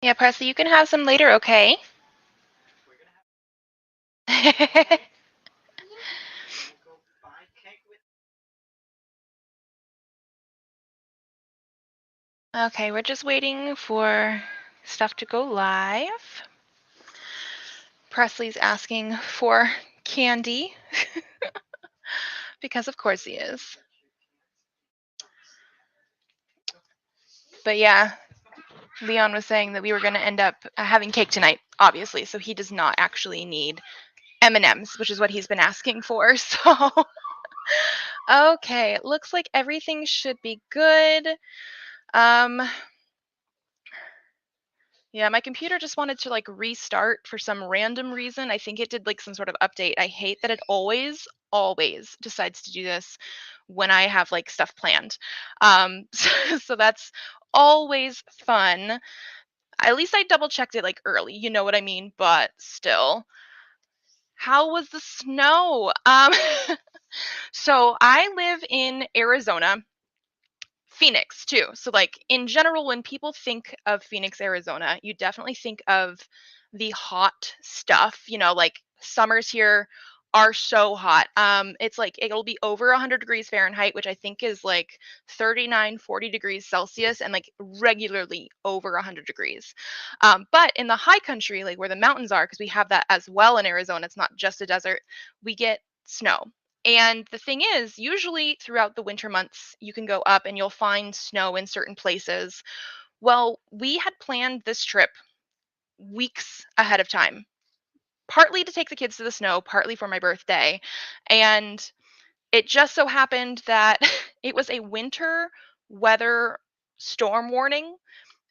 Yeah, Presley, you can have some later, okay? Okay, we're just waiting for stuff to go live. Presley's asking for candy because of course he is. But yeah, Leon was saying that we were going to end up having cake tonight, obviously, so he does not actually need M&Ms, which is what he's been asking for. So okay, it looks like everything should be good. Um Yeah, my computer just wanted to like restart for some random reason. I think it did like some sort of update. I hate that it always decides to do this when I have like stuff planned. So that's always fun. At least I double checked it like early, you know what I mean? But still, how was the snow? So I live in Arizona. Phoenix too. So like in general when people think of Phoenix, Arizona, you definitely think of the hot stuff, like summers here are so hot. It's like it'll be over 100 degrees Fahrenheit, which I think is like 39, 40 degrees Celsius and like regularly over 100 degrees. But in the high country, like where the mountains are, because we have that as well in Arizona, it's not just a desert, we get snow. And the thing is, usually throughout the winter months, you can go up and you'll find snow in certain places. Well, we had planned this trip weeks ahead of time, partly to take the kids to the snow, partly for my birthday. And it just so happened that it was a winter weather storm warning.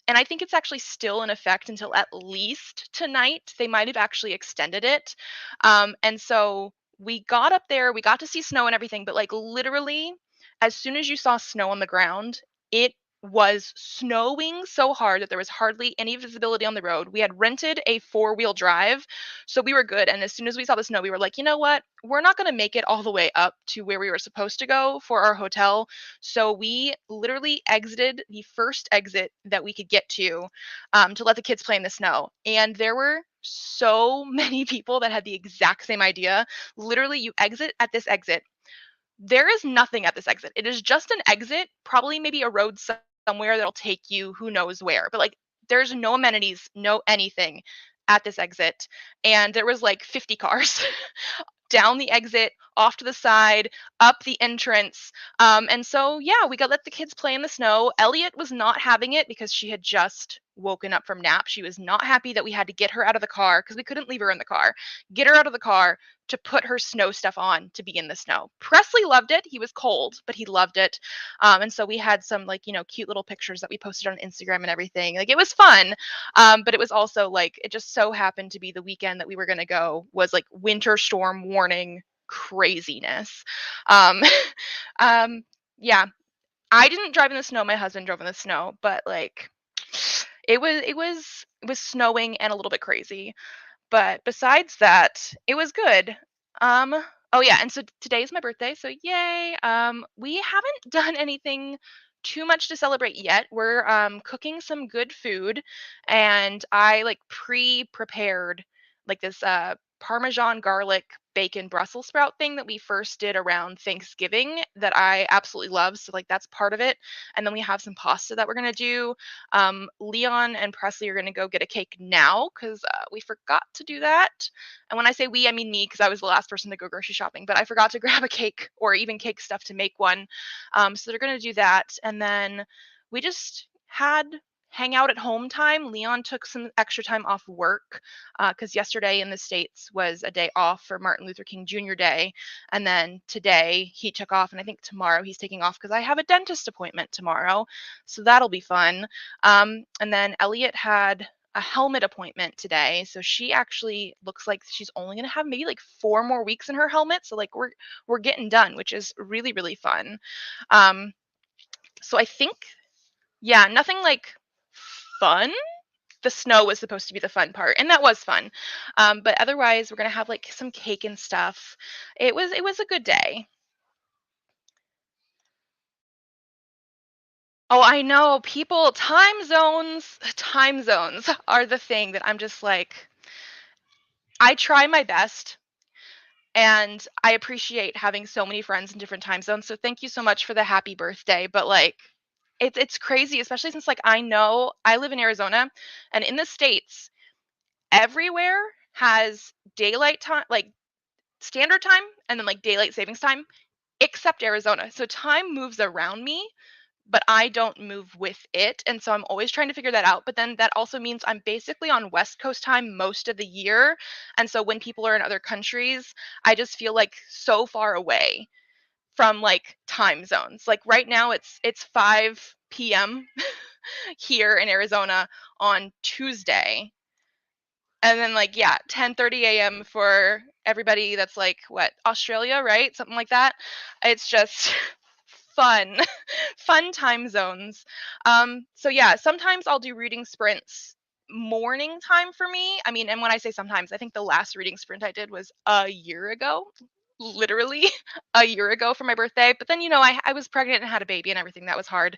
And I think it's actually still in effect until at least tonight. They might have actually extended it. And so we got up there, we got to see snow and everything, but like literally, as soon as you saw snow on the ground, it was snowing so hard that there was hardly any visibility on the road. We had rented a four-wheel drive, so we were good. And as soon as we saw the snow, we were like, you know what? We're not going to make it all the way up to where we were supposed to go for our hotel. So we literally exited the first exit that we could get to let the kids play in the snow. And there were so many people that had the exact same idea. Literally, you exit at this exit. There is nothing at this exit. It is just an exit, probably maybe a road somewhere that'll take you who knows where. But like, there's no amenities, no anything at this exit. And there was like 50 cars down the exit, off to the side, up the entrance. And so, yeah, we got let the kids play in the snow. Elliot was not having it because she had just woken up from nap. She was not happy that we had to get her out of the car because we couldn't leave her in the car. Get her out of the car to put her snow stuff on to be in the snow. Presley loved it. He was cold, but he loved it. And so we had some like, cute little pictures that we posted on Instagram and everything. Like it was fun. But it was also like it just so happened to be the weekend that we were gonna go was like winter storm warning craziness. Um, um, yeah, I didn't drive in the snow. My husband drove in the snow, but like it was snowing and a little bit crazy. But besides that, it was good. Um, oh yeah, and so today is my birthday, so yay. We haven't done anything too much to celebrate yet. We're cooking some good food and I like pre-prepared like this Parmesan garlic bacon Brussels sprout thing that we first did around Thanksgiving that I absolutely love. So like that's part of it. And then we have some pasta that we're gonna do. Leon and Presley are going to go get a cake now because we forgot to do that. And when I say we, I mean me because I was the last person to go grocery shopping, but I forgot to grab a cake or even cake stuff to make one. So they're going to do that. And then we just had hang out at home time. Leon took some extra time off work because yesterday in the States was a day off for Martin Luther King Jr. Day. And then today he took off. And I think tomorrow he's taking off because I have a dentist appointment tomorrow. So that'll be fun. And then Elliot had a helmet appointment today, so she actually looks like she's only gonna have maybe like 4 more weeks in her helmet. So like we're getting done, which is really really fun. Um, so I think yeah, nothing like fun. The snow was supposed to be the fun part, and that was fun. But otherwise, we're gonna have like some cake and stuff. It was a good day. Oh, I know. People time zones are the thing that I'm just like, I try my best and I appreciate having so many friends in different time zones. So thank you so much for the happy birthday. But like, it's crazy, especially since like I know I live in Arizona, and in the States, everywhere has daylight time, like standard time, and then like daylight savings time, except Arizona. So time moves around me, but I don't move with it. And so I'm always trying to figure that out. But then that also means I'm basically on West Coast time most of the year. And so when people are in other countries, I just feel like so far away from like time zones. Like right now it's 5 p.m. here in Arizona on Tuesday. And then like yeah, 10:30 a.m. for everybody that's like what, Australia, right? Something like that. It's just fun. Fun time zones. So yeah, sometimes I'll do reading sprints morning time for me. I mean, and when I say sometimes, I think the last reading sprint I did was a year ago. Literally a year ago for my birthday. But then, I was pregnant and had a baby and everything. That was hard.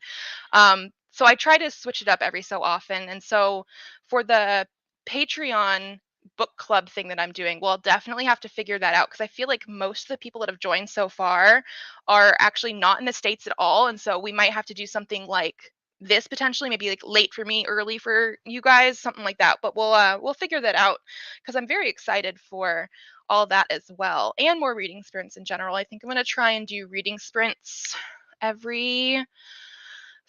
So I try to switch it up every so often. And so for the Patreon book club thing that I'm doing, well, I'll definitely have to figure that out because I feel like most of the people that have joined so far are actually not in the States at all. And so we might have to do something like this potentially, maybe like late for me, early for you guys, something like that. But we'll figure that out because I'm very excited for all that as well. And more reading sprints in general. I think I'm gonna try and do reading sprints every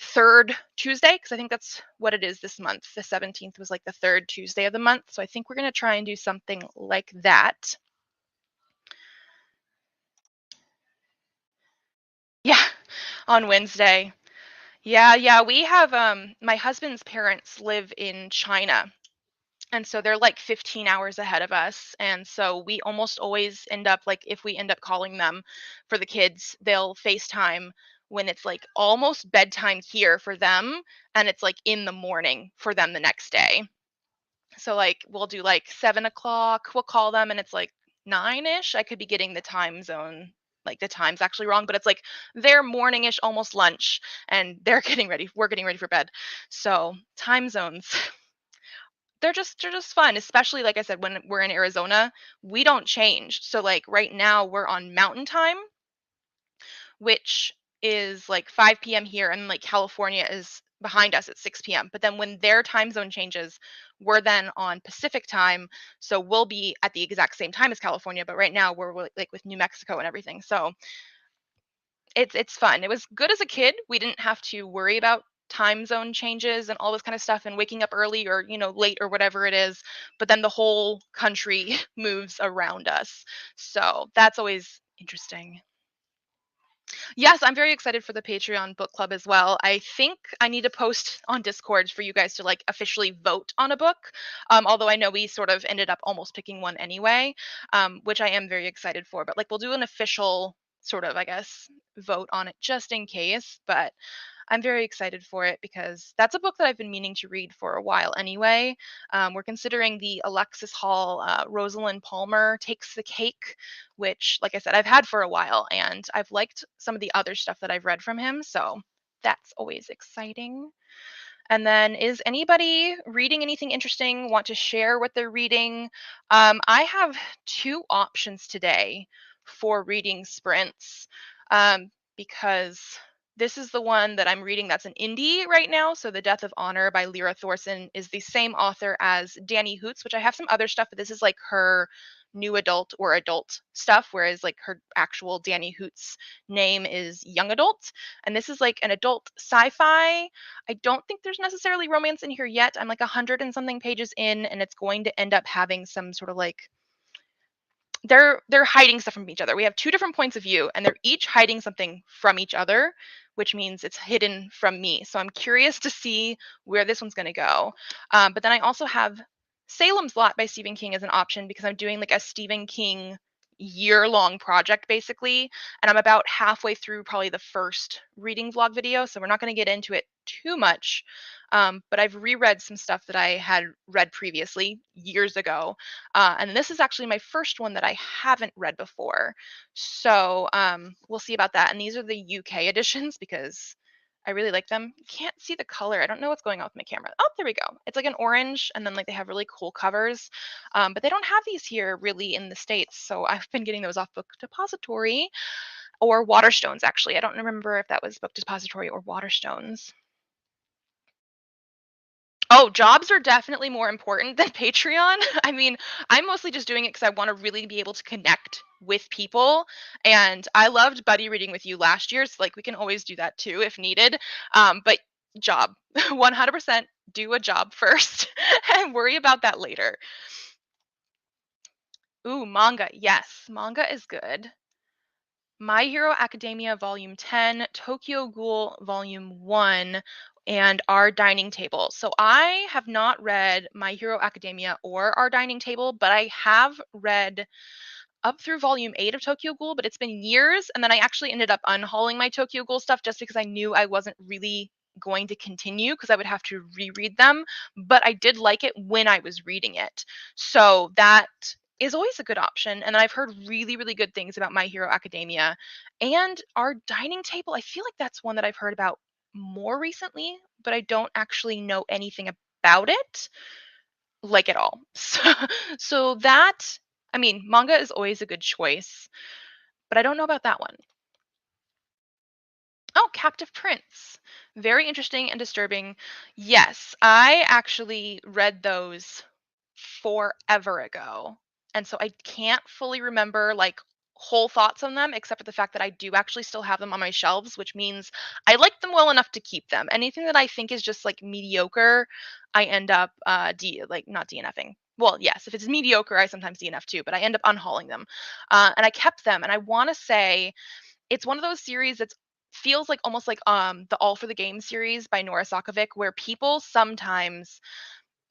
third Tuesday because I think that's what it is this month. The 17th was like the third Tuesday of the month. So I think we're going to try and do something like that. Yeah, on Wednesday. Yeah, yeah, we have my husband's parents live in China. And so they're like 15 hours ahead of us. And so we almost always end up like if we end up calling them for the kids, they'll FaceTime when it's like almost bedtime here for them and it's like in the morning for them the next day. So like we'll do like 7 o'clock, we'll call them and it's like 9-ish. I could be getting the time zone, like the time's actually wrong, but it's like their morning-ish, almost lunch, and we're getting ready for bed. So time zones, they're just fun, especially like I said, when we're in Arizona, we don't change. So like right now we're on mountain time, which is like 5 p.m. here, and like California is behind us at 6 p.m. But then when their time zone changes, we're then on Pacific time, so we'll be at the exact same time as California. But right now we're like with New Mexico and everything, so it's fun. It was good as a kid. We didn't have to worry about time zone changes and all this kind of stuff and waking up early or late or whatever it is. But then the whole country moves around us, so that's always interesting. Yes, I'm very excited for the Patreon book club as well. I think I need to post on Discord for you guys to like officially vote on a book. Although I know we sort of ended up almost picking one anyway, which I am very excited for. But like we'll do an official sort of, I guess, vote on it just in case. But I'm very excited for it because that's a book that I've been meaning to read for a while anyway. We're considering the Alexis Hall, Rosalind Palmer Takes the Cake, which, like I said, I've had for a while and I've liked some of the other stuff that I've read from him. So that's always exciting. And then, is anybody reading anything interesting? Want to share what they're reading? I have two options today for reading sprints because this is the one that I'm reading that's an indie right now. So, The Death of Honor by Lyra Thorson is the same author as Danny Hoots, which I have some other stuff, but this is like her new adult or adult stuff, whereas like her actual Danny Hoots name is young adult. And this is like an adult sci fi. I don't think there's necessarily romance in here yet. I'm like 100 and something pages in, and it's going to end up having some sort of like they're hiding stuff from each other. We have two different points of view, and they're each hiding something from each other, which means it's hidden from me. So I'm curious to see where this one's going to go. But then I also have Salem's Lot by Stephen King as an option because I'm doing like a Stephen King year-long project basically, and I'm about halfway through probably the first reading vlog video, so we're not going to get into it too much. But I've reread some stuff that I had read previously years ago, and this is actually my first one that I haven't read before. So we'll see about that. And these are the UK editions because I really like them. Can't see the color. I don't know what's going on with my camera. Oh, there we go. It's like an orange, and then like they have really cool covers. But they don't have these here really in the States. So I've been getting those off Book Depository or Waterstones, actually. I don't remember if that was Book Depository or Waterstones. Oh, jobs are definitely more important than Patreon. I mean, I'm mostly just doing it because I want to really be able to connect with people. And I loved buddy reading with you last year. So, like, we can always do that too if needed. But job, 100% do a job first and worry about that later. Ooh, manga. Yes, manga is good. My Hero Academia Volume 10, Tokyo Ghoul Volume 1, and Our Dining Table. So I have not read My Hero Academia or Our Dining Table, but I have read up through volume 8 of Tokyo Ghoul, but it's been years. And then I actually ended up unhauling my Tokyo Ghoul stuff just because I knew I wasn't really going to continue because I would have to reread them. But I did like it when I was reading it. So that is always a good option. And I've heard really, really good things about My Hero Academia and Our Dining Table. I feel like that's one that I've heard about more recently, but I don't actually know anything about it like at all. So that, I mean, manga is always a good choice, but I don't know about that one. Oh, Captive Prince. Very interesting and disturbing. Yes, I actually read those forever ago. And so I can't fully remember like whole thoughts on them except for the fact that I do actually still have them on my shelves, which means I like them well enough to keep them. Anything that I think is just like mediocre, I end up like not DNFing. Well, yes, if it's mediocre, I sometimes DNF too, but I end up unhauling them. And I kept them, and I want to say it's one of those series that's feels like almost like the All for the Game series by Nora Sokovic, where people sometimes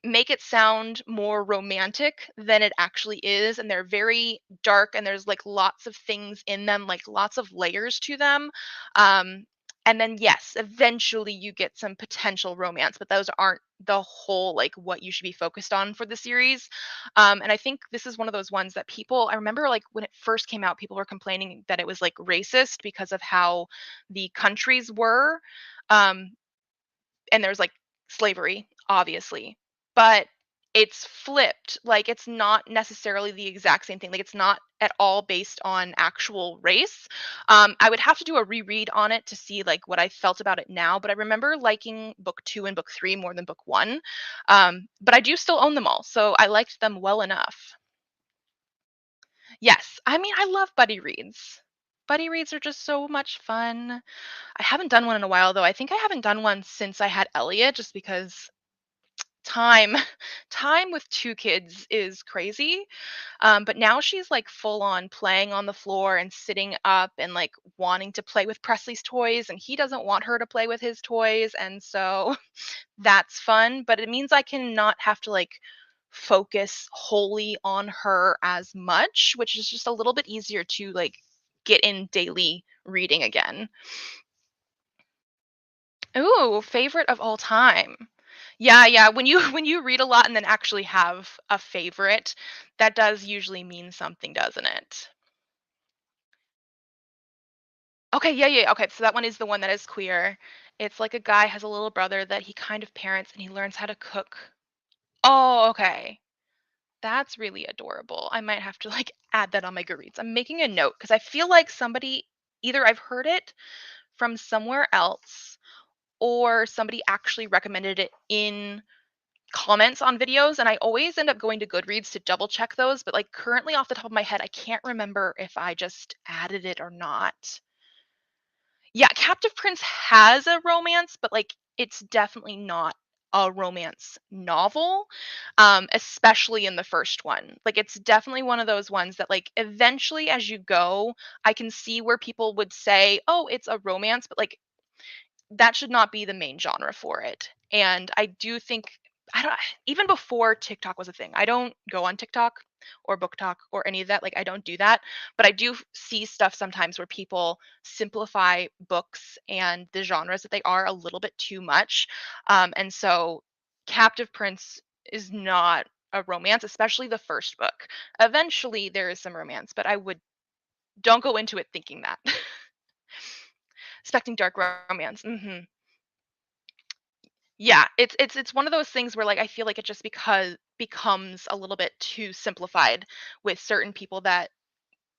make it sound more romantic than it actually is, and they're very dark, and there's like lots of things in them, like lots of layers to them. um and then yes, eventually you get some potential romance, but those aren't the whole like what you should be focused on for the series. And I think this is one of those ones that people, I remember like when it first came out, people were complaining that it was like racist because of how the countries were. um and there's like slavery, obviously, but it's flipped. Like it's not necessarily the exact same thing. Like it's not at all based on actual race. I would have to do a reread on it to see like what I felt about it now. But I remember liking book two and book three more than book one. But I do still own them all, so I liked them well enough. Yes, I mean I love buddy reads. Buddy reads are just so much fun. I haven't done one in a while though. I think I haven't done one since I had Elliot just because time time with two kids is crazy. But now she's like full on playing on the floor and sitting up and like wanting to play with Presley's toys, and he doesn't want her to play with his toys, and so that's fun, but it means I can not have to like focus wholly on her as much, which is just a little bit easier to like get in daily reading again. Ooh, favorite of all time. Yeah, yeah, when you when you read a lot and then actually have a favorite, that does usually mean something, doesn't it? Okay, yeah, yeah, okay, so that one is the one that is queer. It's like a guy has a little brother that he kind of parents and he learns how to cook. Oh, okay. That's really adorable. I might have to like add that on my Goodreads. I'm making a note because I feel like somebody, either I've heard it from somewhere else or somebody actually recommended it in comments on videos, and I always end up going to Goodreads to double check those, but like currently off the top of my head, I can't remember if I just added it or not. Yeah, Captive Prince has a romance, but like it's definitely not a romance novel, especially in the first one. Like it's definitely one of those ones that like eventually as you go, I can see where people would say, "Oh, it's a romance," but like that should not be the main genre for it. And I do think I don't even before TikTok was a thing. I don't go on TikTok or BookTok or any of that. Like I don't do that, but I do see stuff sometimes where people simplify books and the genres that they are a little bit too much. And so Captive Prince is not a romance, especially the first book. Eventually there is some romance, but I would don't go into it thinking that. Expecting dark romance. Mhm. Yeah, it's one of those things where, like, I feel like it just because becomes a little bit too simplified with certain people that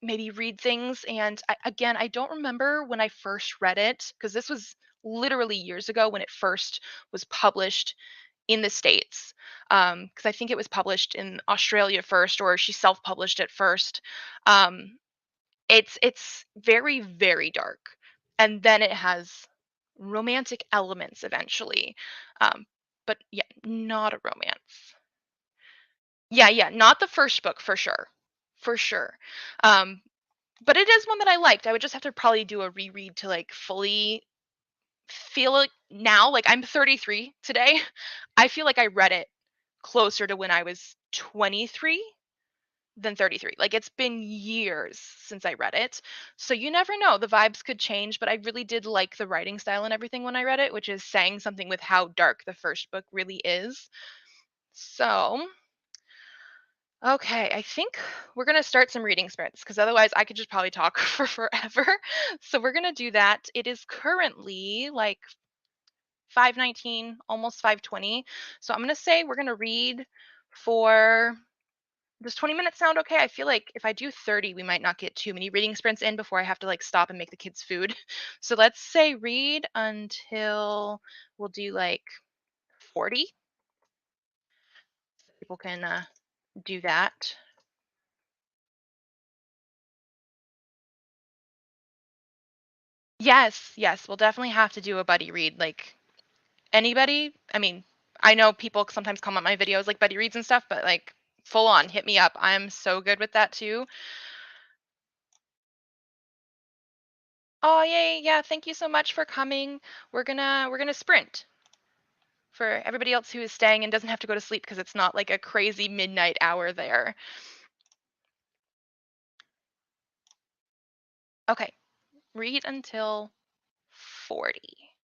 maybe read things, and I don't remember when I first read it because this was literally years ago when it first was published in the States. Because I think it was published in Australia first, or she self-published it first. Um, it's very, very dark, and then it has romantic elements eventually. Um, but yeah, not a romance. Yeah, yeah, not the first book for sure. For sure. Um, but it is one that I liked. I would just have to probably do a reread to like fully feel it now. Like I'm 33 today. I feel like I read it closer to when I was 23 than 33. Like it's been years since I read it. So you never know. The vibes could change, but I really did like the writing style and everything when I read it, which is saying something with how dark the first book really is. So, okay, I think we're going to start some reading sprints because otherwise I could just probably talk for forever. So we're going to do that. It is currently like 5:19, almost 5:20. So I'm going to say we're going to read for does 20 minutes sound okay? I feel like if I do 30, we might not get too many reading sprints in before I have to like stop and make the kids food. So let's say read until we'll do like 40. People can do that. Yes, yes, we'll definitely have to do a buddy read. Like anybody, I mean, I know people sometimes comment my videos like buddy reads and stuff, but like full on, hit me up. I'm so good with that too. Oh, yay, yeah, thank you so much for coming. We're gonna sprint for everybody else who is staying and doesn't have to go to sleep because it's not like a crazy midnight hour there. Okay, read until 40.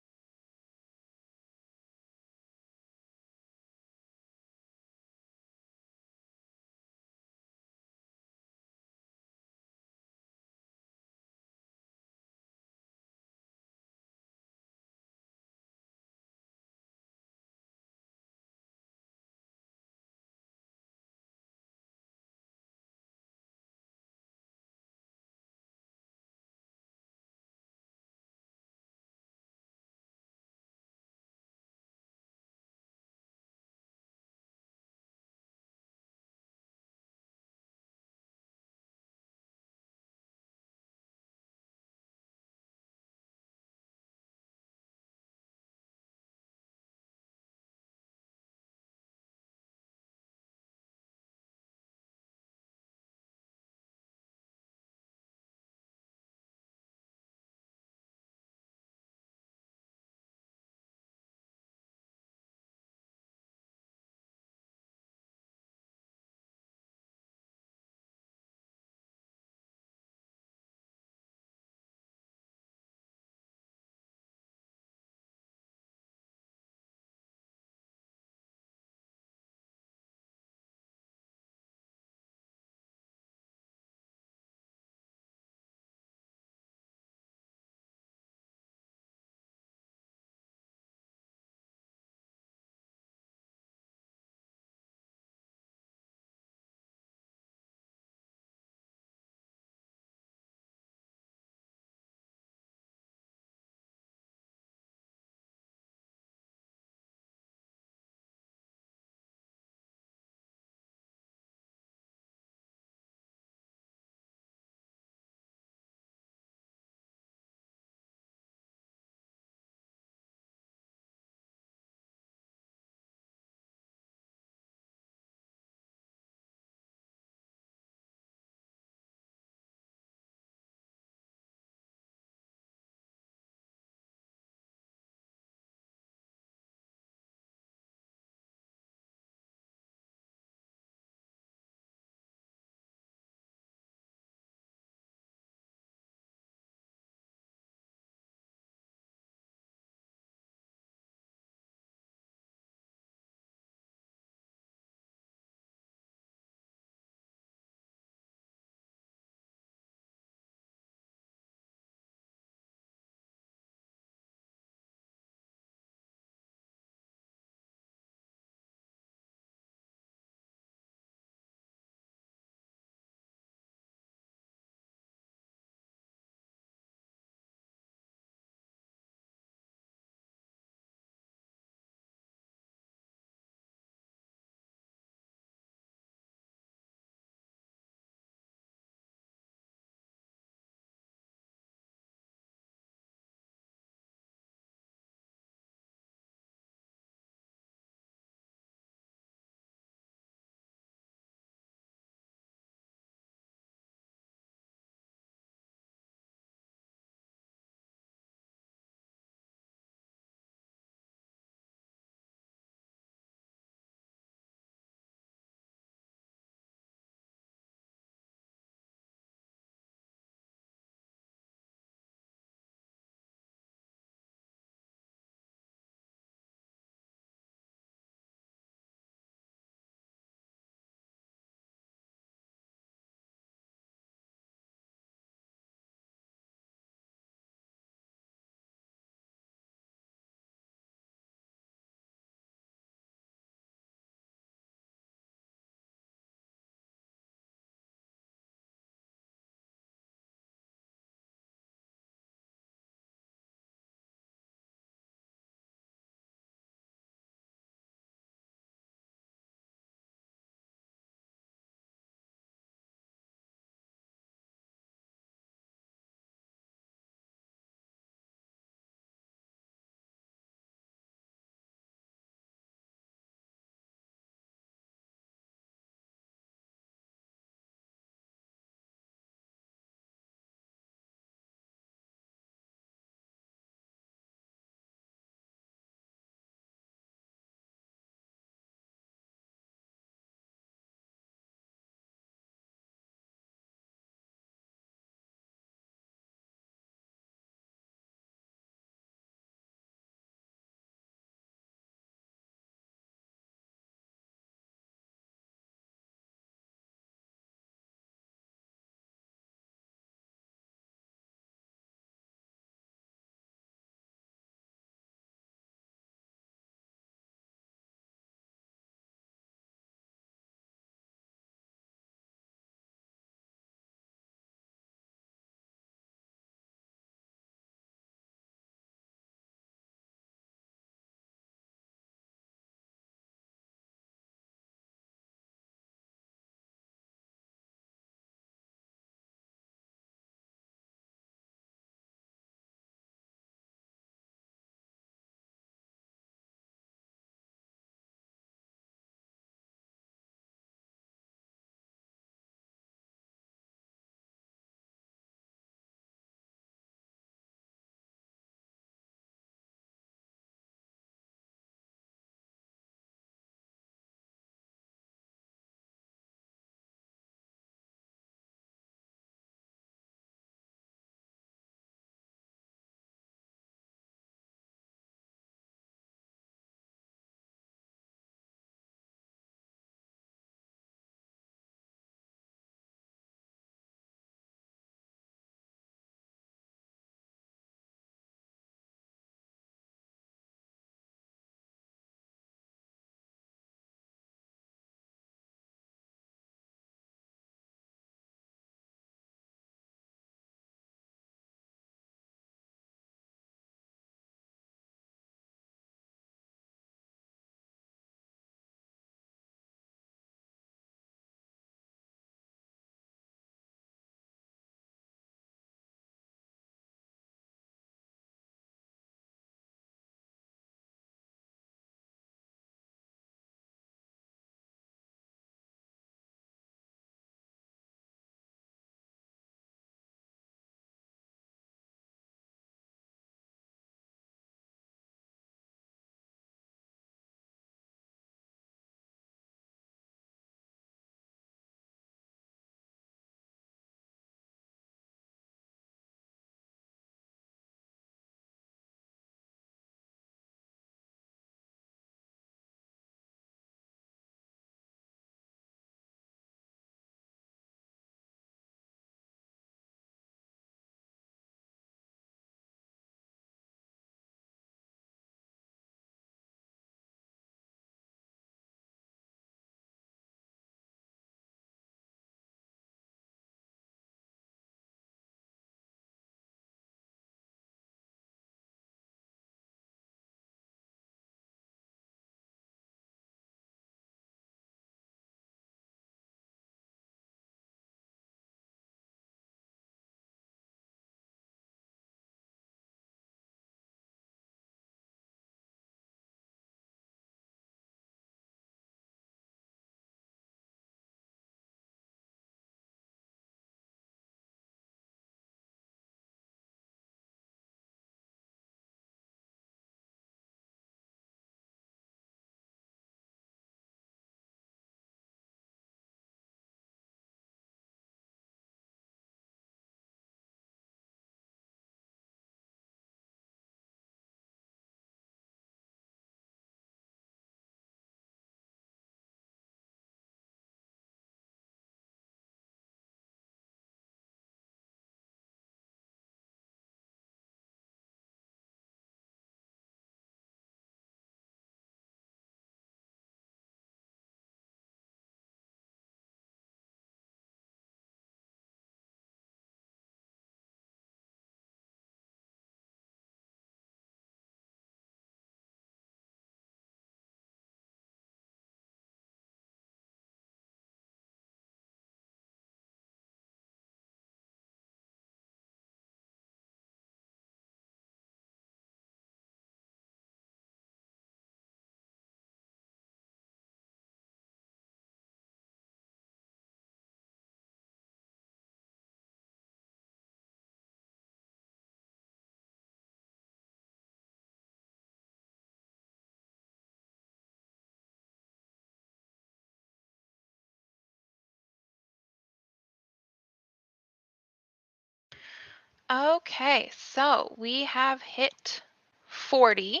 Okay, so we have hit 40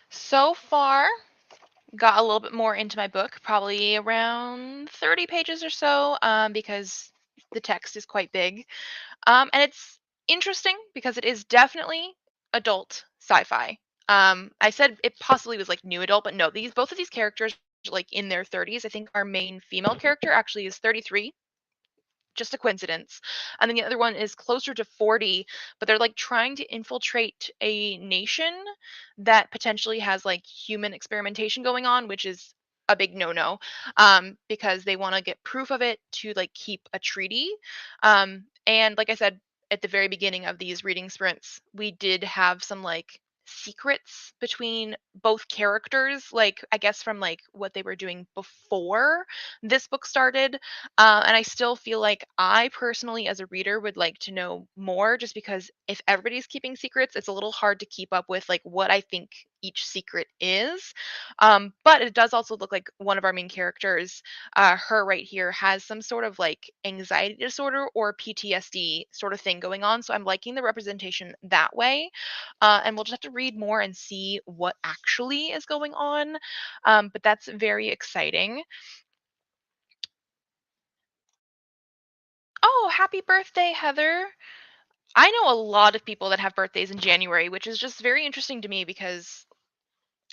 so far. Got a little bit more into my book, probably around 30 pages or so, because the text is quite big. And it's interesting because it is definitely adult sci-fi. I said it possibly was like new adult, but no, these both of these characters are, like in their 30s. I think our main female character actually is 33, just a coincidence. And then the other one is closer to 40, but they're like trying to infiltrate a nation that potentially has like human experimentation going on, which is a big no-no, because they want to get proof of it to like keep a treaty. And like I said at the very beginning of these reading sprints, we did have some like secrets between both characters, like I guess from like what they were doing before this book started. And I still feel like I personally, as a reader, would like to know more just because if everybody's keeping secrets, it's a little hard to keep up with like what I think each secret is. But it does also look like one of our main characters, her right here, has some sort of like anxiety disorder or PTSD sort of thing going on. So I'm liking the representation that way. And we'll just have to read more and see what actually is going on. But that's very exciting. Oh, happy birthday, Heather. I know a lot of people that have birthdays in January, which is just very interesting to me because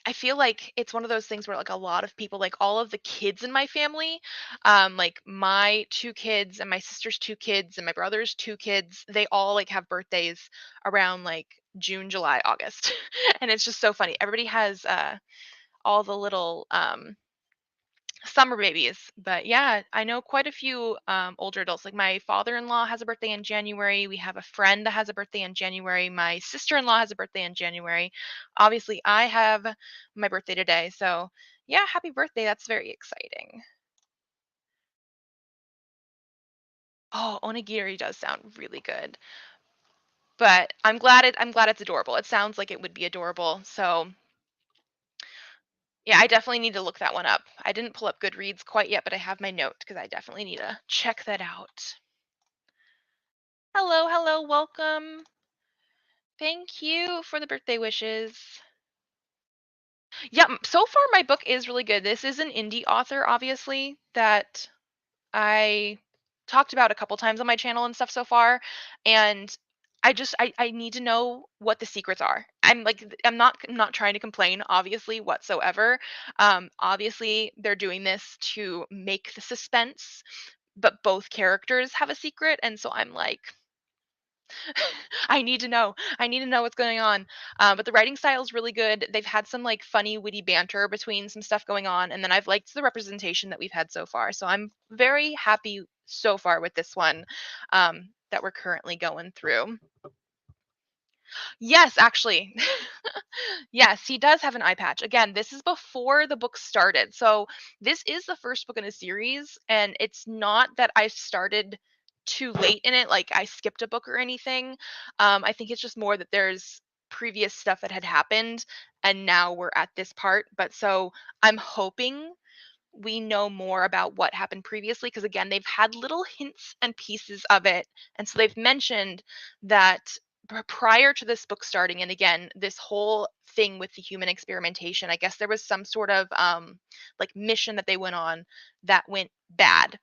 I feel like it's one of those things where like a lot of people, like all of the kids in my family, like my two kids and my sister's two kids and my brother's two kids, they all like have birthdays around like June, July, August. And it's just so funny. Everybody has all the little summer babies. But yeah, I know quite a few older adults. Like my father-in-law has a birthday in January. We have a friend that has a birthday in January. My sister-in-law has a birthday in January. Obviously, I have my birthday today. So yeah, happy birthday. That's very exciting. Oh, onigiri does sound really good. But I'm glad it's adorable. It sounds like it would be adorable. So yeah, I definitely need to look that one up. I didn't pull up Goodreads quite yet, but I have my note because I definitely need to check that out. Hello, hello, welcome. Thank you for the birthday wishes. Yeah, so far my book is really good. This is an indie author, obviously, that I talked about a couple times on my channel and stuff so far. And I need to know what the secrets are. I'm not trying to complain, obviously, whatsoever. Obviously, they're doing this to make the suspense, but both characters have a secret, and so I'm like, I need to know. I need to know what's going on. But the writing style is really good. They've had some like funny, witty banter between some stuff going on, and then I've liked the representation that we've had so far. So I'm very happy so far with this one that we're currently going through. Yes, actually. Yes, he does have an eye patch. Again, this is before the book started. So this is the first book in a series, and it's not that I started too late in it, like I skipped a book or anything. I think it's just more that there's previous stuff that had happened, and now we're at this part. But so I'm hoping we know more about what happened previously because again they've had little hints and pieces of it, and so they've mentioned that prior to this book starting, and again this whole thing with the human experimentation, I guess there was some sort of like mission that they went on that went bad,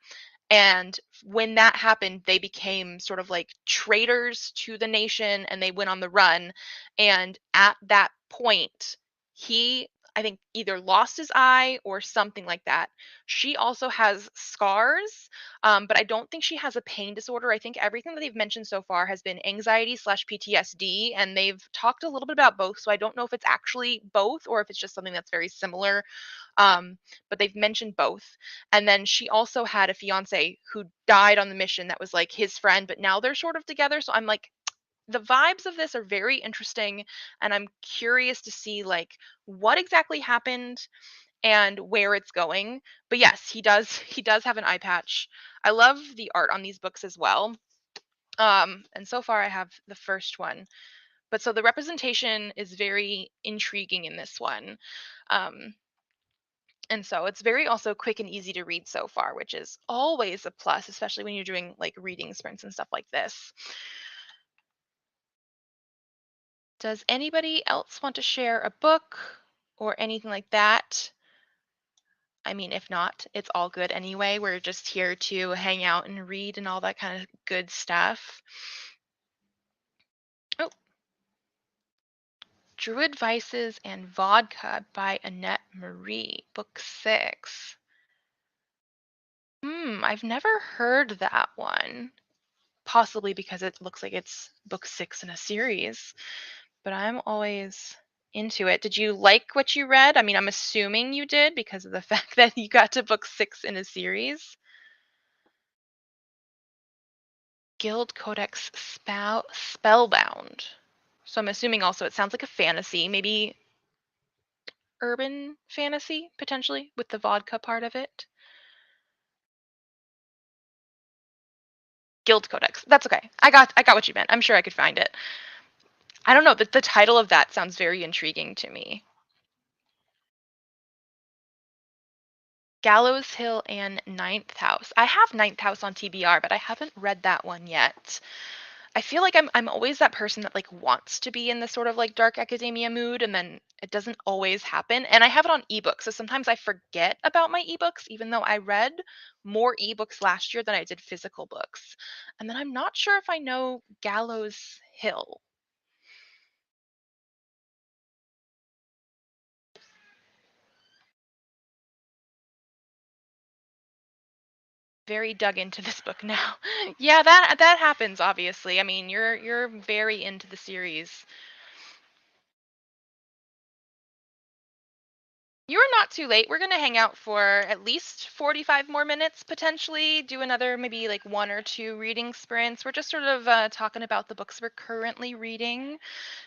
and when that happened, they became sort of like traitors to the nation and they went on the run. And at that point, he, I think, either lost his eye or something like that. She also has scars, but I don't think she has a pain disorder. I think everything that they've mentioned so far has been anxiety slash PTSD, and they've talked a little bit about both. So I don't know if it's actually both or if it's just something that's very similar, um, but they've mentioned both. And then she also had a fiance who died on the mission that was like his friend, but now they're sort of together. So I'm like, the vibes of this are very interesting, and I'm curious to see like what exactly happened and where it's going. But yes, he does have an eye patch. I love the art on these books as well. And so far I have the first one. But so the representation is very intriguing in this one. Um, and so it's very also quick and easy to read so far, which is always a plus, especially when you're doing like reading sprints and stuff like this. Does anybody else want to share a book or anything like that? I mean, if not, it's all good anyway. We're just here to hang out and read and all that kind of good stuff. Oh, Druid Vices and Vodka by Annette Marie, book 6. I've never heard that one. Possibly because it looks like it's book 6 in a series, but I'm always into it. Did you like what you read? I mean, I'm assuming you did because of the fact that you got to book 6 in a series. Guild Codex Spellbound. So I'm assuming also it sounds like a fantasy, maybe urban fantasy potentially with the vodka part of it. Guild Codex. That's okay. I got what you meant. I'm sure I could find it. I don't know, the title of that sounds very intriguing to me. Gallows Hill and Ninth House. I have Ninth House on TBR, but I haven't read that one yet. I feel like I'm always that person that like wants to be in this sort of like dark academia mood and then it doesn't always happen. And I have it on ebook. So sometimes I forget about my ebooks even though I read more ebooks last year than I did physical books. And then I'm not sure if I know Gallows Hill. Very dug into this book now. Yeah, that happens obviously. I mean, you're very into the series. You're not too late. We're going to hang out for at least 45 more minutes, potentially, do another maybe like one or two reading sprints. We're just sort of talking about the books we're currently reading.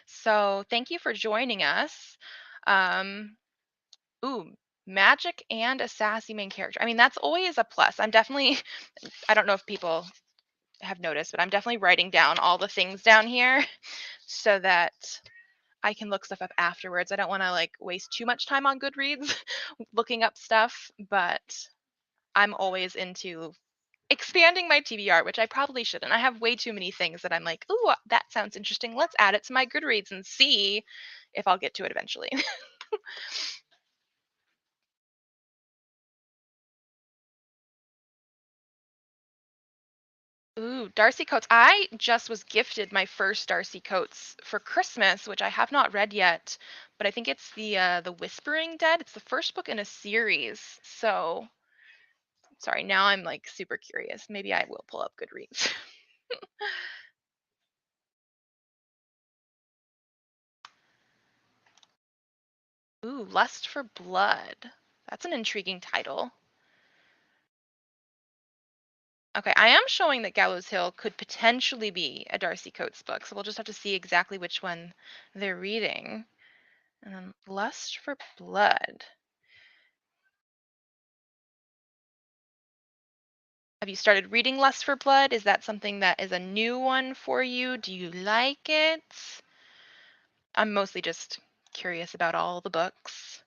So thank you for joining us. Um, ooh, magic and a sassy main character. I mean, that's always a plus. I'm definitely, I don't know if people have noticed, but I'm definitely writing down all the things down here so that I can look stuff up afterwards. I don't want to like waste too much time on Goodreads looking up stuff, but I'm always into expanding my TBR, which I probably shouldn't. I have way too many things that I'm like, ooh, that sounds interesting. Let's add it to my Goodreads and see if I'll get to it eventually. Ooh, Darcy Coates. I just was gifted my first Darcy Coates for Christmas, which I have not read yet, but I think it's the Whispering Dead. It's the first book in a series. So, sorry, now I'm like super curious. Maybe I will pull up Goodreads. Ooh, Lust for Blood. That's an intriguing title. Okay, I am showing that Gallows Hill could potentially be a Darcy Coates book, so we'll just have to see exactly which one they're reading. And then Lust for Blood. Have you started reading Lust for Blood? Is that something that is a new one for you? Do you like it? I'm mostly just curious about all the books.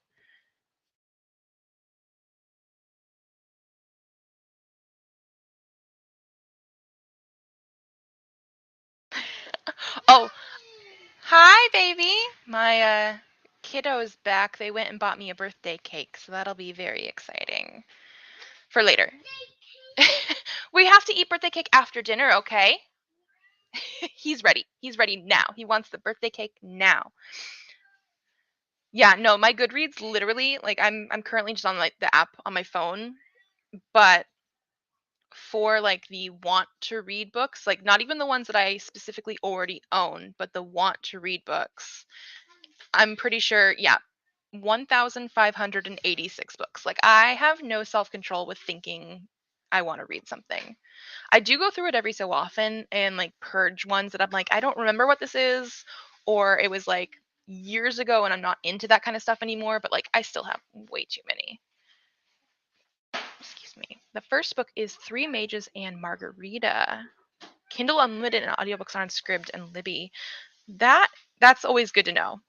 Oh, hi, baby. My kiddo's back. They went and bought me a birthday cake, so that'll be very exciting for later. We have to eat birthday cake after dinner, okay? He's ready. He's ready now. He wants the birthday cake now. Yeah, no, my Goodreads literally like I'm currently just on like the app on my phone, but for like the want to read books, like not even the ones that I specifically already own, but the want to read books. I'm pretty sure, yeah, 1,586 books. Like I have no self-control with thinking I want to read something. I do go through it every so often and like purge ones that I'm like, I don't remember what this is, or it was like years ago and I'm not into that kind of stuff anymore, but like I still have way too many. Excuse me. The first book is Three Mages and Margarita. Kindle Unlimited and audiobooks are on Scribd and Libby. That's always good to know.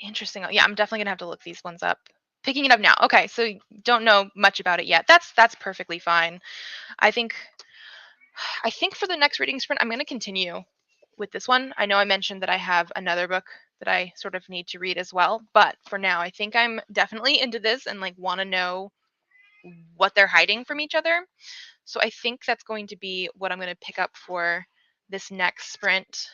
Interesting. Yeah, I'm definitely gonna have to look these ones up. Picking it up now. Okay, so don't know much about it yet. That's perfectly fine. I think for the next reading sprint, I'm gonna continue with this one. I know I mentioned that I have another book that I sort of need to read as well, but for now, I think I'm definitely into this and like want to know what they're hiding from each other. So I think that's going to be what I'm going to pick up for this next sprint.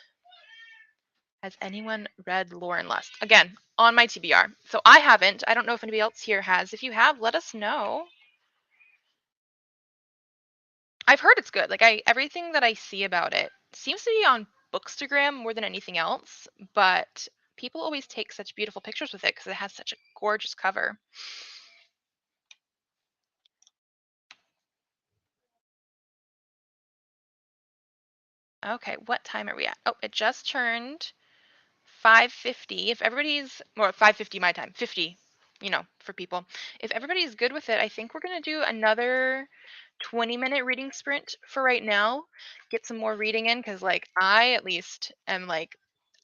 Has anyone read Lauren Lust? Again, on my TBR. So I haven't. I don't know if anybody else here has. If you have, let us know. I've heard it's good. Like everything that I see about it seems to be on Bookstagram more than anything else, but people always take such beautiful pictures with it because it has such a gorgeous cover. Okay, what time are we at? Oh, it just turned 5:50. If everybody's, or 5:50 my time, 50, for people. If everybody's good with it, I think we're going to do another 20-minute reading sprint for right now. Get some more reading in because like I at least am like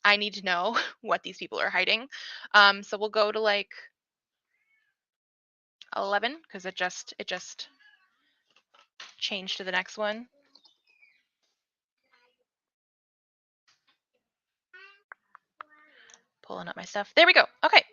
I need to know what these people are hiding. So we'll go to like 11 because it just changed to the next one. Pulling up my stuff. There we go. Okay.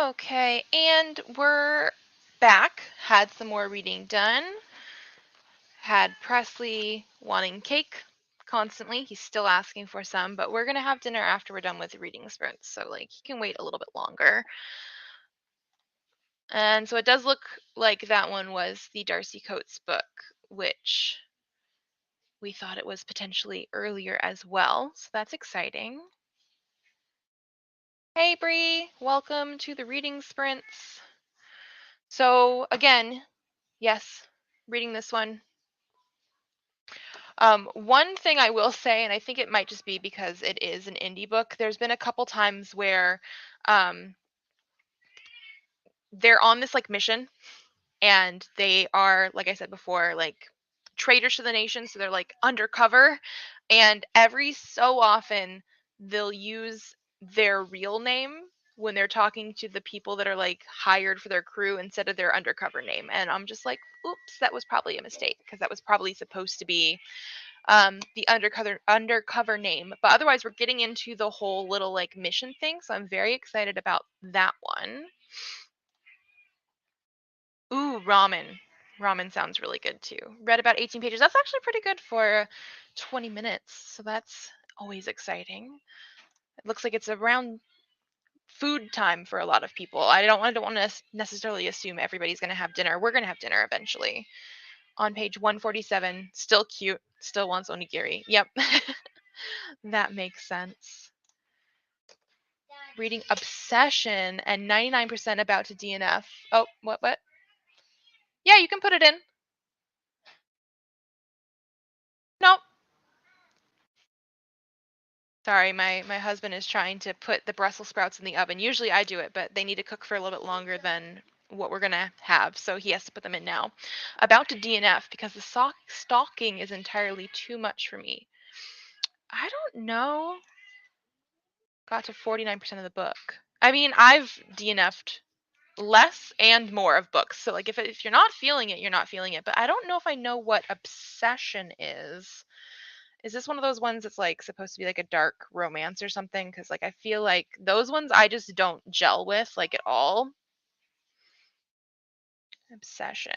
Okay, and we're back. Had some more reading done. Had Presley wanting cake constantly. He's still asking for some, but we're gonna have dinner after we're done with the reading sprints, so like he can wait a little bit longer. And so it does look like that one was the Darcy Coates book, which we thought it was potentially earlier as well. So that's exciting. Hey Bree, welcome to the reading sprints. So again, yes, reading this one. One thing I will say, and I think it might just be because it is an indie book, there's been a couple times where um, they're on this like mission and they are, like I said before, like traitors to the nation, so they're like undercover, and every so often they'll use their real name when they're talking to the people that are like hired for their crew instead of their undercover name. And I'm just like, oops, that was probably a mistake because that was probably supposed to be the undercover name. But otherwise we're getting into the whole little like mission thing, so I'm very excited about that one. Ooh, ramen sounds really good too. Read about 18 pages. That's actually pretty good for 20 minutes, so that's always exciting. It looks like it's around food time for a lot of people. I don't want to necessarily assume everybody's going to have dinner. We're going to have dinner eventually. On page 147, still cute, still wants onigiri. Yep. That makes sense. Reading Obsession and 99% about to DNF. Oh, what? Yeah, you can put it in. Nope. Sorry, my husband is trying to put the Brussels sprouts in the oven. Usually I do it, but they need to cook for a little bit longer than what we're gonna have, so he has to put them in now. About to DNF because the stalking is entirely too much for me. I don't know. Got to 49% of the book. I mean, I've DNF'd less and more of books. So like if you're not feeling it, you're not feeling it. But I don't know if I know what obsession is. Is this one of those ones that's like supposed to be like a dark romance or something? Because like I feel like those ones I just don't gel with like at all. Obsession.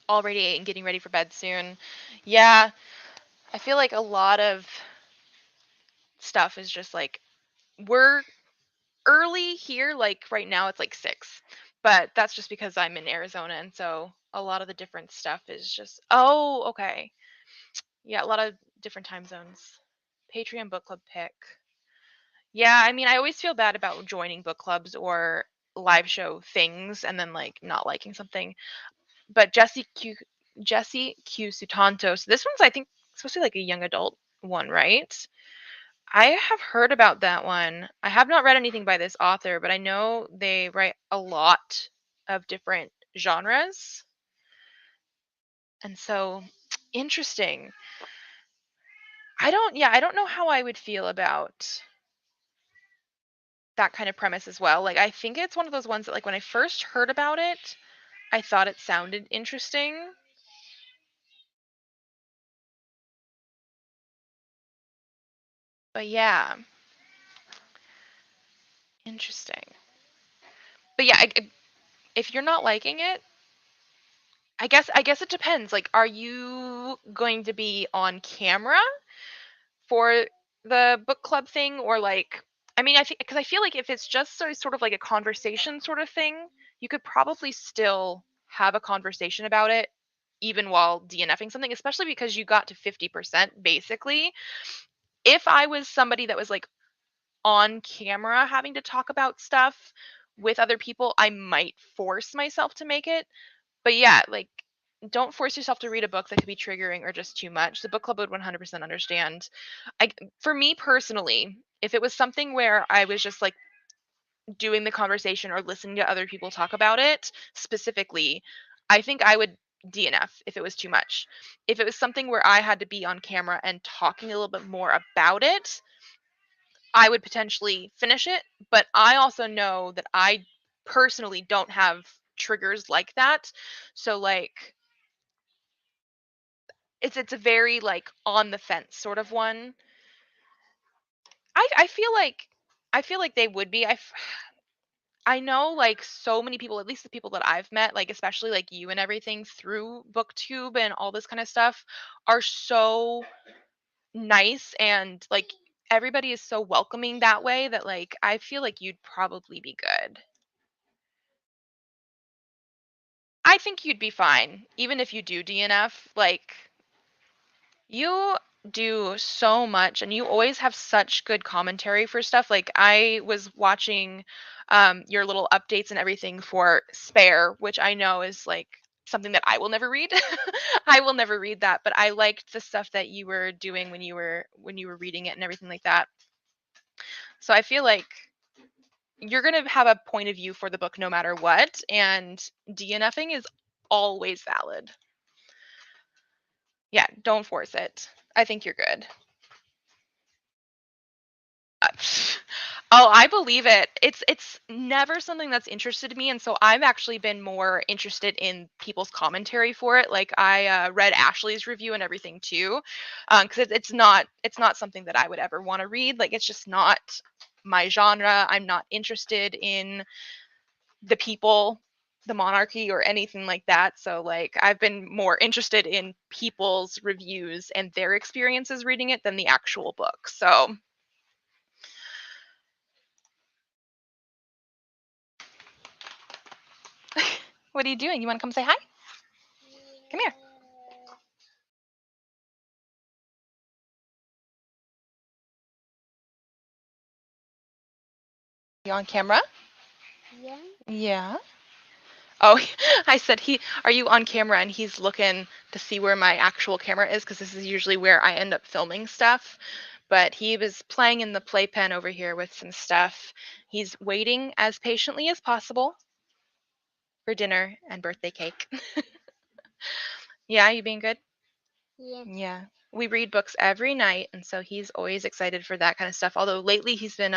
Already and getting ready for bed soon. Yeah, I feel like a lot of stuff is just like we're early here. Like right now it's like 6, but that's just because I'm in Arizona, and so a lot of the different stuff is just okay. Yeah, a lot of different time zones. Patreon book club pick. Yeah, I mean, I always feel bad about joining book clubs or live show things and then like not liking something. But Jesse Q Sutanto. So this one's I think supposed to be like a young adult one, right? I have heard about that one. I have not read anything by this author, but I know they write a lot of different genres. And so interesting. I don't know how I would feel about that kind of premise as well. Like I think it's one of those ones that like when I first heard about it, I thought it sounded interesting. But yeah, interesting. But yeah, if you're not liking it, I guess it depends. Like are you going to be on camera for the book club thing or like I mean, I think because I feel like if it's just sort of like a conversation sort of thing, you could probably still have a conversation about it even while DNFing something, especially because you got to 50% basically. If I was somebody that was like on camera having to talk about stuff with other people, I might force myself to make it. But yeah, like don't force yourself to read a book that could be triggering or just too much. The book club would 100% understand. For me personally, if it was something where I was just like doing the conversation or listening to other people talk about it specifically, I think I would DNF if it was too much. If it was something where I had to be on camera and talking a little bit more about it, I would potentially finish it, but I also know that I personally don't have triggers like that. So like it's a very like on the fence sort of one. I feel like they would be. I know like so many people, at least the people that I've met, like especially like you and everything through BookTube and all this kind of stuff, are so nice and like everybody is so welcoming that way that like I feel like you'd probably be good. I think you'd be fine even if you do DNF. Like you do so much and you always have such good commentary for stuff. Like I was watching your little updates and everything for Spare, which I know is like something that I will never read. I will never read that, but I liked the stuff that you were doing when you were reading it and everything like that. So I feel like you're going to have a point of view for the book no matter what, and DNFing is always valid. Yeah, don't force it. I think you're good. Uh, Oh, I believe it. It's never something that's interested me, and so I've actually been more interested in people's commentary for it. Like I read Ashley's review and everything too, because it's not something that I would ever want to read. Like it's just not my genre. I'm not interested in the people, the monarchy, or anything like that. So like I've been more interested in people's reviews and their experiences reading it than the actual book. So what are you doing? You want to come say hi? Come here. You on camera? Yeah. Yeah. Oh, I said are you on camera? And he's looking to see where my actual camera is because this is usually where I end up filming stuff. But he was playing in the playpen over here with some stuff. He's waiting as patiently as possible for dinner and birthday cake. Yeah, you being good? Yes. Yeah. We read books every night, and so he's always excited for that kind of stuff. Although lately he's been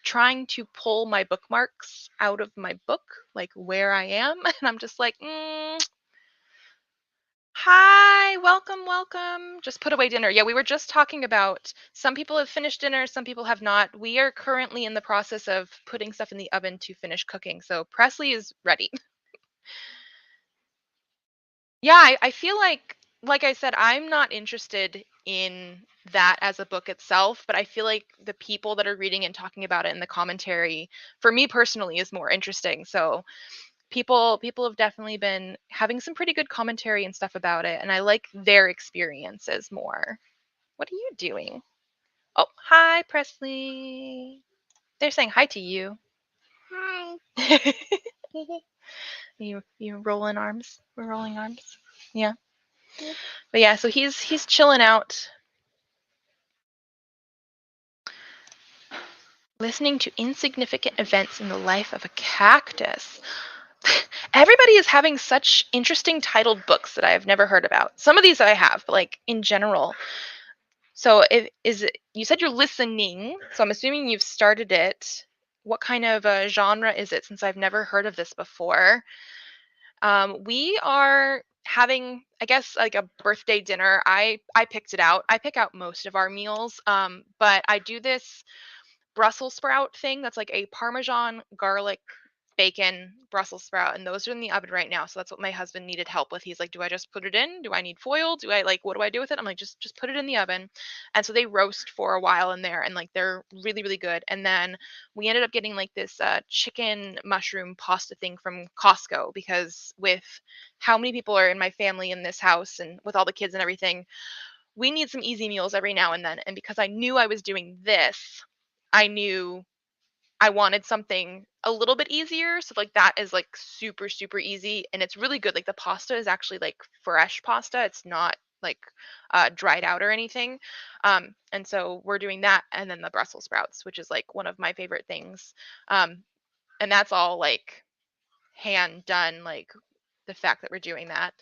trying to pull my bookmarks out of my book, like where I am, and I'm just like, hi, welcome, welcome. Just put away dinner. Yeah, we were just talking about some people have finished dinner, some people have not. We are currently in the process of putting stuff in the oven to finish cooking. So Presley is ready. Yeah, I feel like I said, I'm not interested in that as a book itself, but I feel like the people that are reading and talking about it in the commentary, for me personally, is more interesting. So people have definitely been having some pretty good commentary and stuff about it, and I like their experiences more. What are you doing? Oh, hi, Presley. They're saying hi to you. Hi. You rolling arms? We're rolling arms. Yeah. But yeah, so he's chilling out, listening to insignificant events in the life of a cactus. Everybody is having such interesting titled books that I have never heard about. Some of these I have, but like in general. So you said you're listening, so I'm assuming you've started it. What kind of genre is it since I've never heard of this before? We are having, I guess, like a birthday dinner. I picked it out. I pick out most of our meals, but I do this Brussels sprout thing that's like a Parmesan garlic bacon Brussels sprout, and those are in the oven right now. So that's what my husband needed help with. He's like, "Do I just put it in? Do I need foil? Do I like what do I do with it?" I'm like, "Just put it in the oven." And so they roast for a while in there, and like they're really really good. And then we ended up getting like this chicken mushroom pasta thing from Costco because with how many people are in my family in this house and with all the kids and everything, we need some easy meals every now and then. And because I knew I was doing this, I knew I wanted something a little bit easier. So like that is like super, super easy. And it's really good. Like the pasta is actually like fresh pasta. It's not like dried out or anything. And so we're doing that. And then the Brussels sprouts, which is like one of my favorite things. And that's all like hand done, like the fact that we're doing that.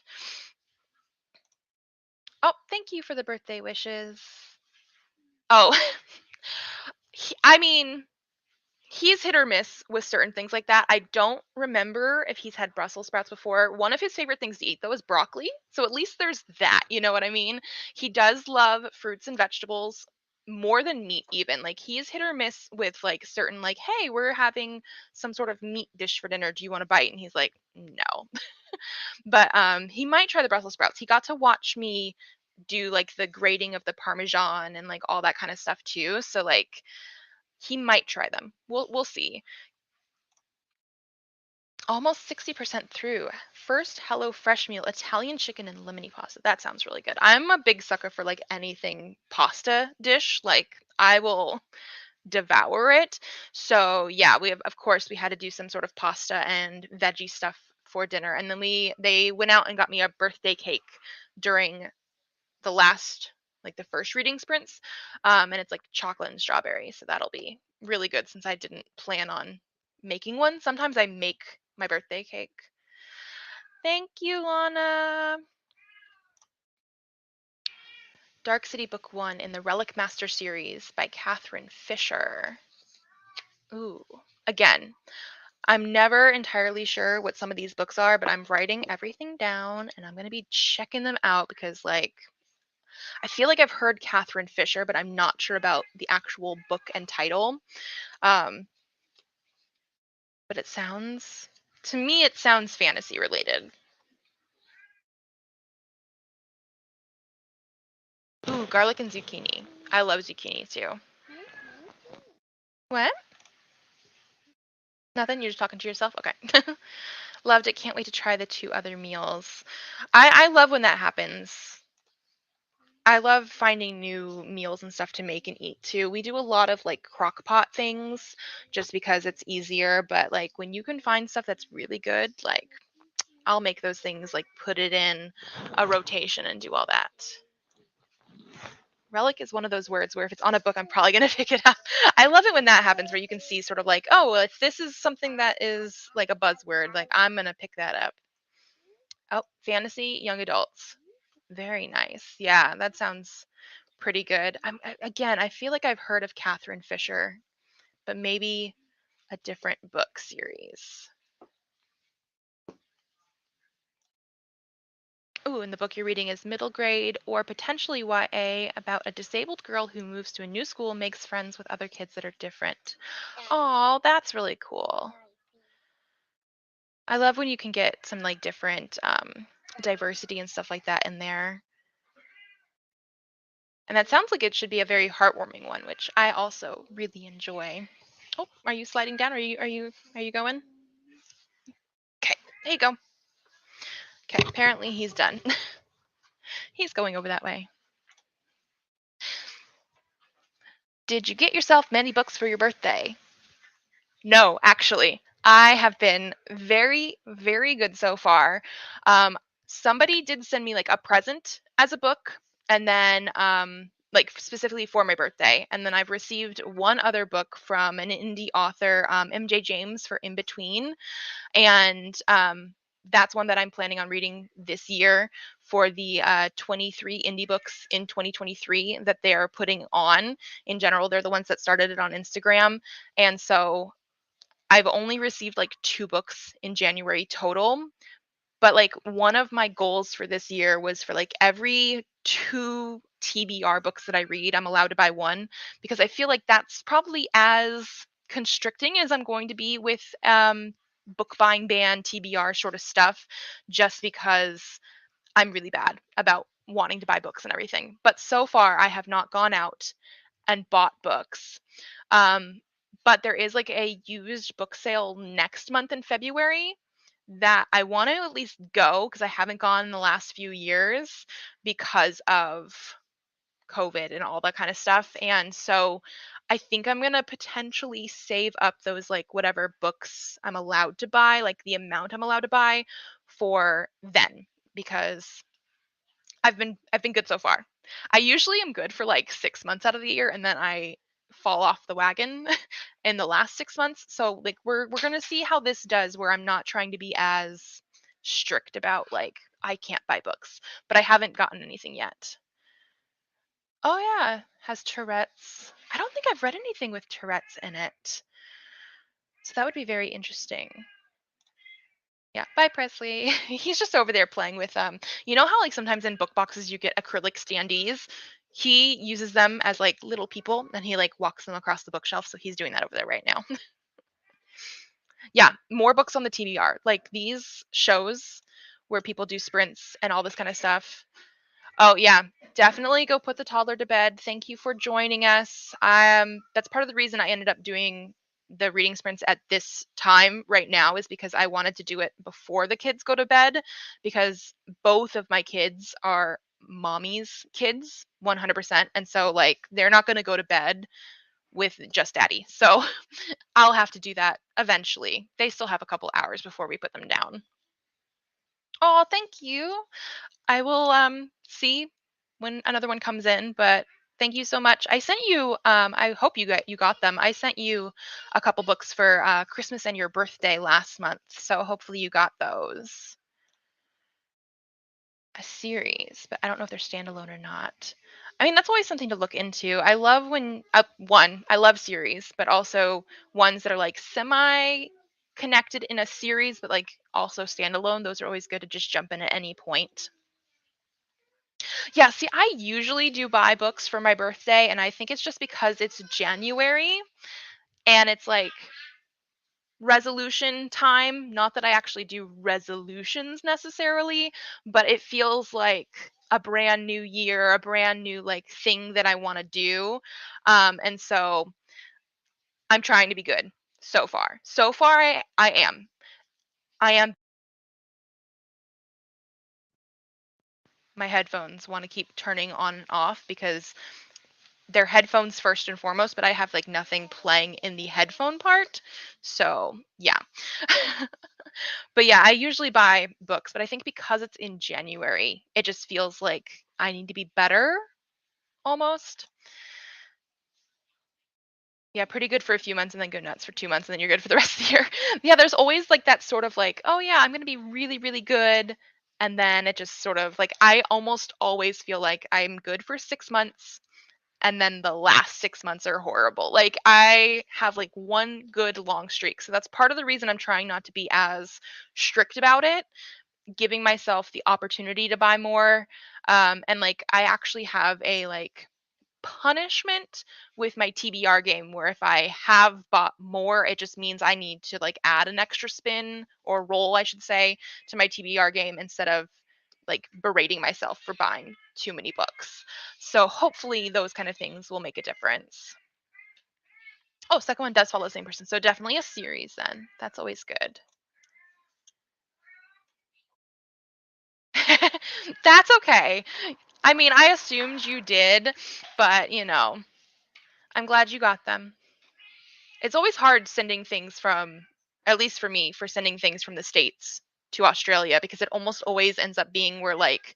Oh, thank you for the birthday wishes. Oh, I mean, he's hit or miss with certain things like that. I don't remember if he's had Brussels sprouts before. One of his favorite things to eat though is broccoli. So at least there's that, you know what I mean? He does love fruits and vegetables, more than meat even. Like he's hit or miss with like certain like, hey, we're having some sort of meat dish for dinner. Do you want a bite? And he's like, no. But he might try the Brussels sprouts. He got to watch me do like the grating of the parmesan and like all that kind of stuff too. So like he might try them. We'll see. Almost 60% through. First Hello Fresh meal, Italian chicken and lemony pasta. That sounds really good. I'm a big sucker for like anything pasta dish. Like I will devour it. So yeah, we have, of course, we had to do some sort of pasta and veggie stuff for dinner. And then they went out and got me a birthday cake during the last, like the first reading sprints. And it's like chocolate and strawberry. So that'll be really good since I didn't plan on making one. Sometimes I make my birthday cake. Thank you, Lana. Dark City Book 1 in the Relic Master series by Catherine Fisher. Ooh. Again, I'm never entirely sure what some of these books are, but I'm writing everything down and I'm going to be checking them out because, like, I feel like I've heard Catherine Fisher, but I'm not sure about the actual book and title. Um, but to me, it sounds fantasy related. Ooh, garlic and zucchini. I love zucchini too. What? Nothing? You're just talking to yourself? Okay. Loved it. Can't wait to try the two other meals. I love when that happens. I love finding new meals and stuff to make and eat too. We do a lot of like crock pot things just because it's easier, but like when you can find stuff that's really good, like I'll make those things, like put it in a rotation and do all that. Relic is one of those words where if it's on a book, I'm probably going to pick it up. I love it when that happens where you can see sort of like, oh, well, if this is something that is like a buzzword, like I'm going to pick that up. Oh, fantasy, young adults. Very nice. Yeah, that sounds pretty good. Again, I feel like I've heard of Catherine Fisher, but maybe a different book series. Ooh, and the book you're reading is middle grade or potentially YA about a disabled girl who moves to a new school and makes friends with other kids that are different. Oh, that's really cool. I love when you can get some like different diversity and stuff like that in there. And that sounds like it should be a very heartwarming one, which I also really enjoy. Oh, are you sliding down? Are you going? Okay, there you go. Okay, apparently he's done. He's going over that way. Did you get yourself many books for your birthday? No, actually. I have been very, very good so far. Um, Somebody did send me like a present as a book, and then like specifically for my birthday. And then I've received one other book from an indie author, MJ James, for In Between. And that's one that I'm planning on reading this year for the 23 indie books in 2023 that they're putting on. In general, they're the ones that started it on Instagram. And so I've only received like 2 books in January total, but like one of my goals for this year was for like every 2 TBR books that I read, I'm allowed to buy one because I feel like that's probably as constricting as I'm going to be with book buying ban, TBR sort of stuff, just because I'm really bad about wanting to buy books and everything. But so far, I have not gone out and bought books. Um, but there is like a used book sale next month in February that I want to at least go because I haven't gone in the last few years because of COVID and all that kind of stuff. And so I think I'm going to potentially save up those like whatever books I'm allowed to buy, like the amount I'm allowed to buy for then because I've been good so far. I usually am good for like 6 months out of the year and then I fall off the wagon in the last 6 months. So like we're going to see how this does where I'm not trying to be as strict about like I can't buy books, but I haven't gotten anything yet. Oh yeah, has Tourette's. I don't think I've read anything with Tourette's in it. So that would be very interesting. Yeah, bye Presley. He's just over there playing with you know how like sometimes in book boxes you get acrylic standees? He uses them as like little people and he like walks them across the bookshelf. So he's doing that over there right now. Yeah, more books on the TBR. Like these shows where people do sprints and all this kind of stuff. Oh yeah, definitely go put the toddler to bed. Thank you for joining us. That's part of the reason I ended up doing the reading sprints at this time right now is because I wanted to do it before the kids go to bed because both of my kids are mommy's kids 100%, and so like they're not going to go to bed with just daddy. So I'll have to do that eventually. They still have a couple hours before we put them down. Oh, thank you. I will see when another one comes in, but thank you so much. I sent you I hope you got them. I sent you a couple books for Christmas and your birthday last month. So hopefully you got those. A series, but I don't know if they're standalone or not. I mean, that's always something to look into. I love when one, I love series, but also ones that are like semi connected in a series but like also standalone. Those are always good to just jump in at any point. Yeah, see, I usually do buy books for my birthday, and I think it's just because it's January and it's like resolution time. Not that I actually do resolutions necessarily, but it feels like a brand new year, a brand new like thing that I want to do. And so I'm trying to be good so far. So far, I am. I am. My headphones want to keep turning on and off because they're headphones first and foremost, but I have like nothing playing in the headphone part. So, yeah. But yeah, I usually buy books, but I think because it's in January, it just feels like I need to be better almost. Yeah, pretty good for a few months and then go nuts for 2 months and then you're good for the rest of the year. Yeah, there's always like that sort of like, oh yeah, I'm going to be really, really good. And then it just sort of like, I almost always feel like I'm good for 6 months and then the last 6 months are horrible. Like I have like one good long streak. So that's part of the reason I'm trying not to be as strict about it, giving myself the opportunity to buy more. And like I actually have a like punishment with my TBR game where if I have bought more, it just means I need to like add an extra spin or roll, I should say, to my TBR game instead of like berating myself for buying too many books. So hopefully those kind of things will make a difference. Oh, second one does follow the same person. So definitely a series then. That's always good. That's okay. I mean, I assumed you did, but I'm glad you got them. It's always hard sending things from, at least for me, for sending things from the States to Australia because it almost always ends up being where like,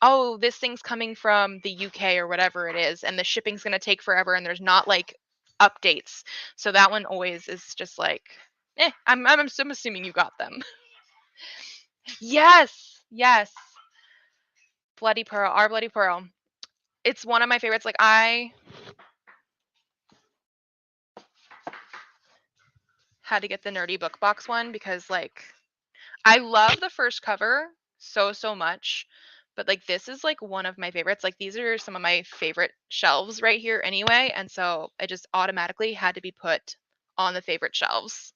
oh, this thing's coming from the UK or whatever it is, and the shipping's gonna take forever and there's not like updates. So that one always is just like, I'm assuming you got them. Yes, yes. Bloody Pearl, Our Bloody Pearl. It's one of my favorites. Like I had to get the nerdy book box one because like I love the first cover so much, but like this is like one of my favorites. Like these are some of my favorite shelves right here anyway, and so I just automatically had to be put on the favorite shelves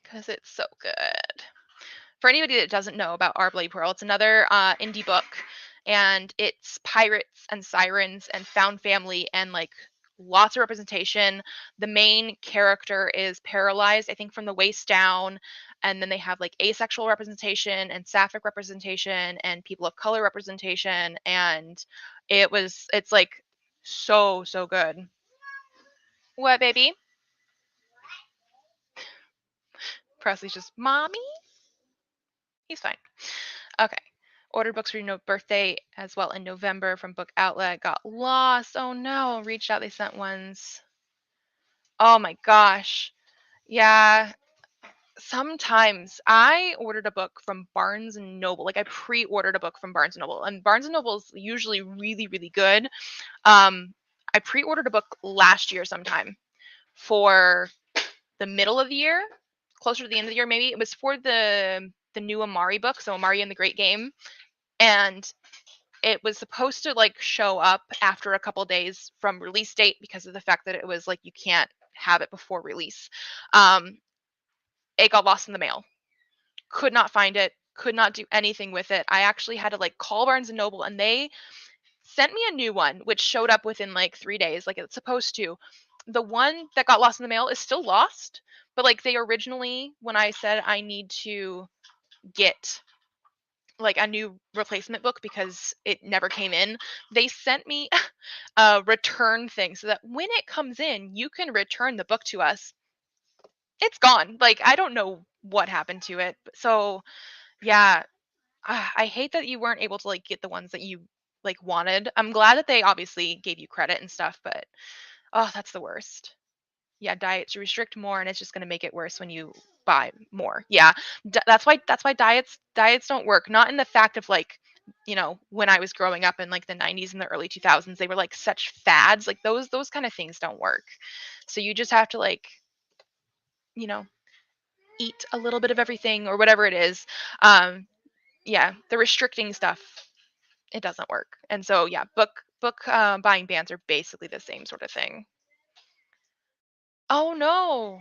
because it's so good. For anybody that doesn't know about Our Bloody Pearl, it's another indie book, and it's pirates and sirens and found family and like lots of representation. The main character is paralyzed, I think, from the waist down, and then they have like asexual representation and sapphic representation and people of color representation, and it's like so good. What, baby? Presley's just mommy. He's fine. Okay. Ordered books for your birthday as well in November from Book Outlet. Got lost. Oh no. Reached out. They sent ones. Oh my gosh. Yeah. Sometimes I ordered a book from Barnes and Noble. Like I pre-ordered a book from Barnes and Noble, and Barnes and Noble is usually really good. I pre-ordered a book last year sometime for the middle of the year, closer to the end of the year maybe. It was for the new Amari book, so Amari and the Great Game. and it was supposed to like show up after a couple days from release date because of the fact that it was like you can't have it before release. Um, it got lost in the mail. Could not find it. Could not do anything with it. I actually had to like call Barnes and Noble, and they sent me a new one, which showed up within like 3 days, like it's supposed to. The one that got lost in the mail is still lost, but like they originally, when I said I need to get like a new replacement book because it never came in, they sent me a return thing so that when it comes in, you can return the book to us. It's gone. Like I don't know what happened to it. So yeah, I hate that you weren't able to like get the ones that you like wanted. I'm glad that they obviously gave you credit and stuff, but oh, that's the worst. Yeah, diets restrict more, and it's just going to make it worse when you buy more. Yeah, that's why diets don't work. Not in the fact of like, when I was growing up in like the 90s and the early 2000s, they were like such fads. Like those kind of things don't work. So you just have to like, you know, eat a little bit of everything or whatever it is. Um, yeah, the restricting stuff, it doesn't work. And so yeah, book buying bans are basically the same sort of thing. Oh no.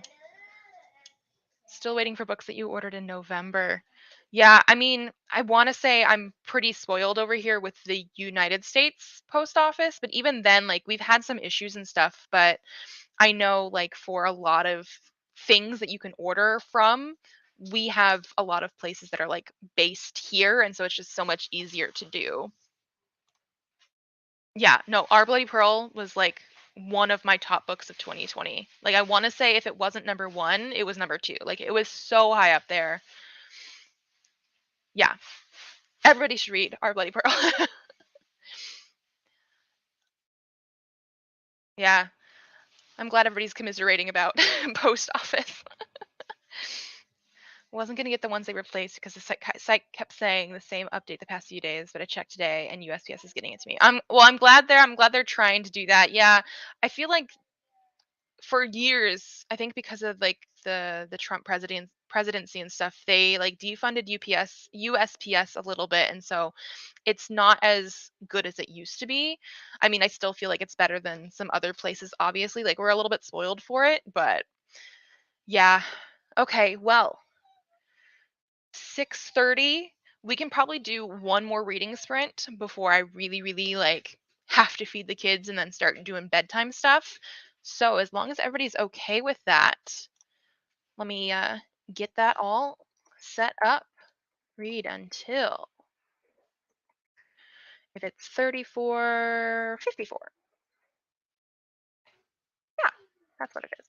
Still waiting for books that you ordered in November. Yeah, I mean, I want to say I'm pretty spoiled over here with the United States Post Office, but even then, like, we've had some issues and stuff. But I know, like, for a lot of things that you can order from, we have a lot of places that are like based here. And so it's just so much easier to do. Yeah, no, Our Bloody Pearl was like one of my top books of 2020. Like, I want to say if it wasn't number one, it was number two. Like, it was so high up there. Yeah, everybody should read Our Bloody Pearl. Yeah, I'm glad everybody's commiserating about post office. Wasn't gonna get the ones they replaced because the site kept saying the same update the past few days, but I checked today and USPS is getting it to me. I'm glad they're trying to do that. Yeah, I feel like for years, I think because of like the Trump presidency and stuff, they like defunded USPS a little bit, and so it's not as good as it used to be. I mean, I still feel like it's better than some other places, obviously. Like we're a little bit spoiled for it, but yeah. Okay, well, 6:30, we can probably do one more reading sprint before I really really like have to feed the kids and then start doing bedtime stuff. So, as long as everybody's okay with that, let me get that all set up. Read until if it's 34:54. Yeah, that's what it is.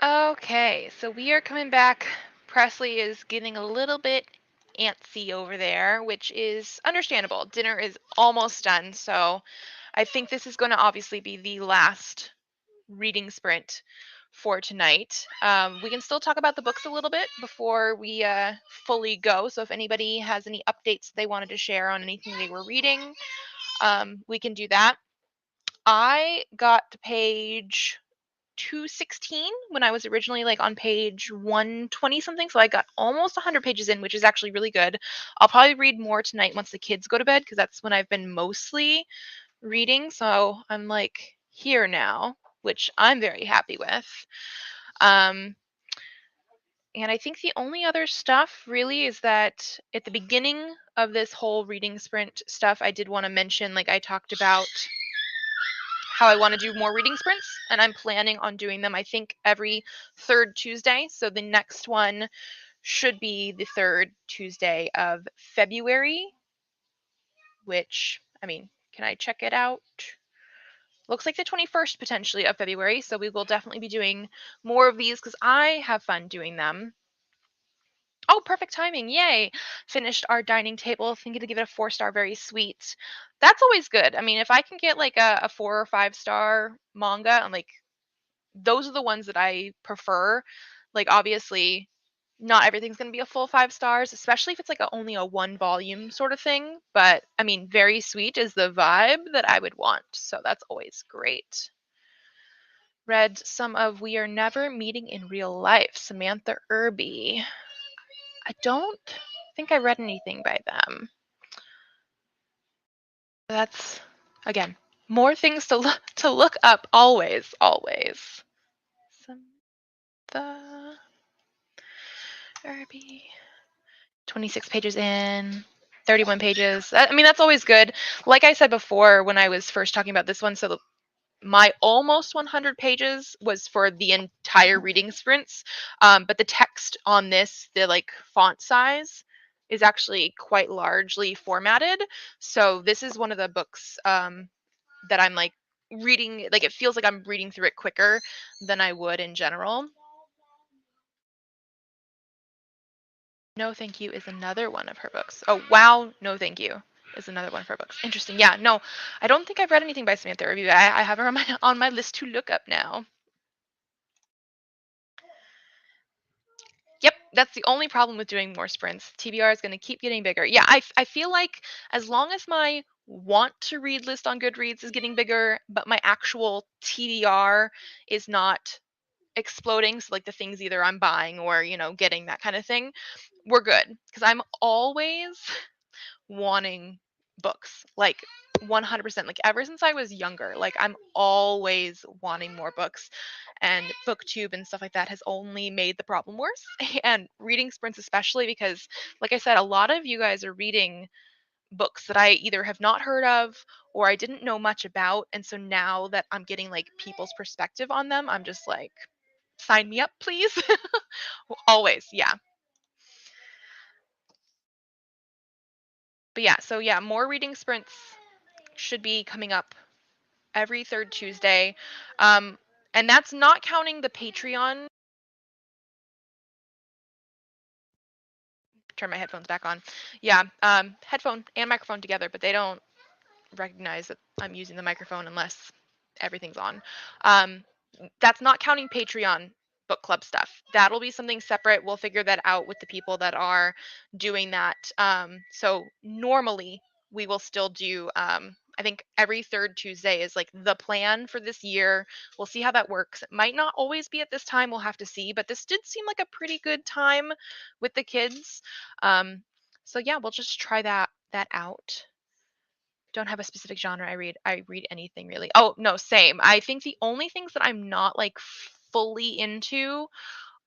Okay, so we are coming back. Presley is getting a little bit antsy over there, which is understandable. Dinner is almost done, so I think this is going to obviously be the last reading sprint for tonight. We can still talk about the books a little bit before we fully go. So if anybody has any updates they wanted to share on anything they were reading, we can do that. I got to page 216 when I was originally like on page 120 something. So I got almost 100 pages in, which is actually really good. I'll probably read more tonight once the kids go to bed because that's when I've been mostly reading. So I'm like here now, which I'm very happy with. Um, and I think the only other stuff really is that at the beginning of this whole reading sprint stuff, I did want to mention, like I talked about how I want to do more reading sprints, and I'm planning on doing them, I think, every third Tuesday. So the next one should be the third Tuesday of February, which, I mean, can I check it out? Looks like the 21st potentially of February. So we will definitely be doing more of these because I have fun doing them. Oh, perfect timing. Yay. Finished our dining table. Thinking to give it a 4-star, very sweet. That's always good. I mean, if I can get like a 4 or 5-star manga, I'm like, those are the ones that I prefer. Like, obviously, not everything's going to be a full 5 stars, especially if it's like only a one volume sort of thing. But I mean, very sweet is the vibe that I would want. So that's always great. Read some of We Are Never Meeting in Real Life, Samantha Irby. I don't think I read anything by them. That's, again, more things to look up always, always. Samantha Irby. 26 pages in, 31 pages. I mean, that's always good. Like I said before when I was first talking about this one, so my almost 100 pages was for the entire reading sprints. But the text on this, the like font size, is actually quite largely formatted. So this is one of the books that I'm like reading, like it feels like I'm reading through it quicker than I would in general. No, Thank You is another one of her books. Oh, Wow, No, Thank You is another one of her books. Interesting. Yeah, no, I don't think I've read anything by Samantha Irby. I have her on my list to look up now. Yep, that's the only problem with doing more sprints. TBR is going to keep getting bigger. Yeah, I feel like as long as my want to read list on Goodreads is getting bigger, but my actual TBR is not exploding, so like the things either I'm buying or, getting that kind of thing, we're good. Because I'm always wanting books, like 100%, like ever since I was younger, like I'm always wanting more books, and booktube and stuff like that has only made the problem worse. And reading sprints especially, because like I said, a lot of you guys are reading books that I either have not heard of or I didn't know much about, and so now that I'm getting like people's perspective on them, I'm just like, sign me up please. Always, yeah. But yeah, so yeah, more reading sprints should be coming up every third Tuesday. Um, and that's not counting the Patreon. Turn my headphones back on. Yeah, headphone and microphone together, but they don't recognize that I'm using the microphone unless everything's on. Um, that's not counting Patreon book club stuff. That'll be something separate. We'll figure that out with the people that are doing that. So normally we will still do, I think every third Tuesday is like the plan for this year. We'll see how that works. It might not always be at this time. We'll have to see, but this did seem like a pretty good time with the kids. So yeah, we'll just try that out. Don't have a specific genre I read. I read anything really. Oh, no, same. I think the only things that I'm not like fully into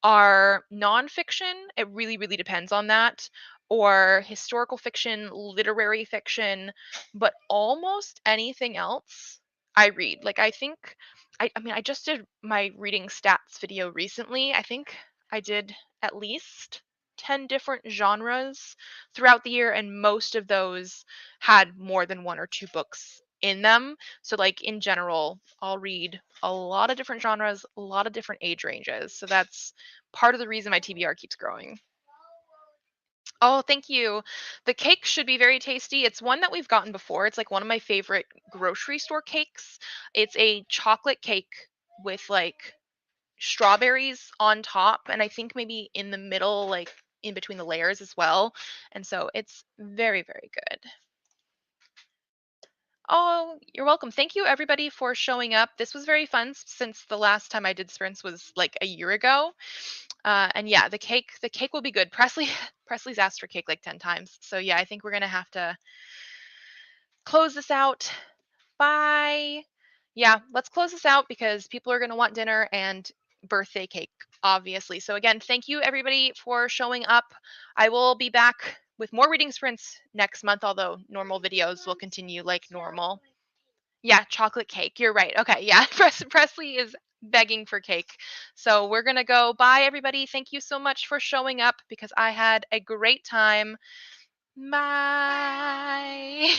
are nonfiction. It really, really depends on that. Or historical fiction, literary fiction, but almost anything else I read. Like I think I mean I just did my reading stats video recently. I think I did at least 10 different genres throughout the year, and most of those had more than one or two books in them. So like in general, I'll read a lot of different genres, a lot of different age ranges. So that's part of the reason my TBR keeps growing. Oh, thank you. The cake should be very tasty. It's one that we've gotten before. It's like one of my favorite grocery store cakes. It's a chocolate cake with like strawberries on top, and I think maybe in the middle, like in between the layers as well. And so it's very, very good. Oh, you're welcome. Thank you everybody for showing up. This was very fun since the last time I did sprints was like a year ago. And yeah, the cake will be good. Presley's asked for cake like 10 times. So yeah, I think we're gonna have to close this out. Bye. Yeah, let's close this out because people are gonna want dinner and birthday cake, obviously. So again, thank you everybody for showing up. I will be back with more reading sprints next month, although normal videos will continue like normal. Yeah, chocolate cake. You're right. Okay, yeah. Presley is begging for cake. So we're going to go. Bye, everybody. Thank you so much for showing up because I had a great time. Bye.